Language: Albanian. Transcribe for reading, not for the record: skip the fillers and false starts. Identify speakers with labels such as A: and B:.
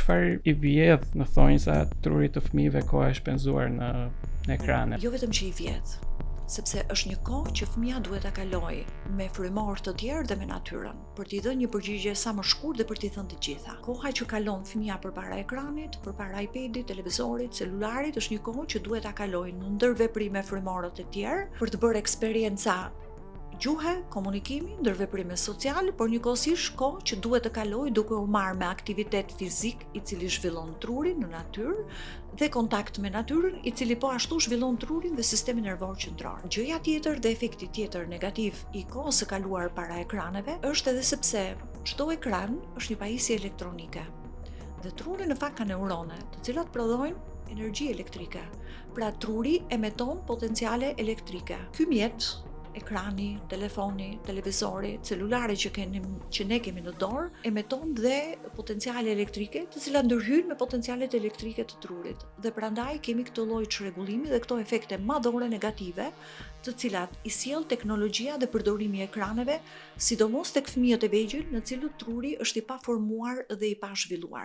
A: çfarë i vjedh në thonjza trurit të fëmijëve koha e shpenzuar në ekrane?
B: Jo vetëm që i vjedh, sepse është një kohë që fëmia duhet ta kalojë me frymorë të tjerë dhe me natyrën, për t'i dhënë një përgjigje sa më shkurtë dhe për t'i thënë të gjitha. Koha që kalon fëmia përpara ekranit, përpara iPadit, televizorit, celularit, është një kohë që duhet ta kalojë në ndërveprime frymore të tjerë, për të bërë eksperjenca gjuhe, komunikimi, ndërveprime sociale, por njëkohësisht kohë që duhet të kalojë duke u marrë me aktivitet fizik i cili zhvillon trurin në natyrë dhe kontakt me natyrën i cili po ashtu zhvillon trurin dhe sistemin nervor qendror. Gjëja tjetër dhe efekti tjetër negativ i kohës së kaluar para ekraneve është edhe sepse çdo ekran është një pajisje elektronike. Dhe truri në fakt ka neurone, të cilat prodhojnë energji elektrike. Pra truri emeton potenciale elektrike. Ky mjet, ekrani, telefoni, televizori, celulari që ne kemi në dorë, emeton dhe potenciale elektrike, të cilat ndërhyjnë me potencialet elektrike të trurit. Dhe prandaj kemi këtë lloj çrregullimi dhe këto efekte madhore negative, të cilat i sjell teknologjia dhe përdorimi i ekraneve, sidomos tek fëmijët e vegjël, në cilët truri është i paformuar dhe i pazhvilluar.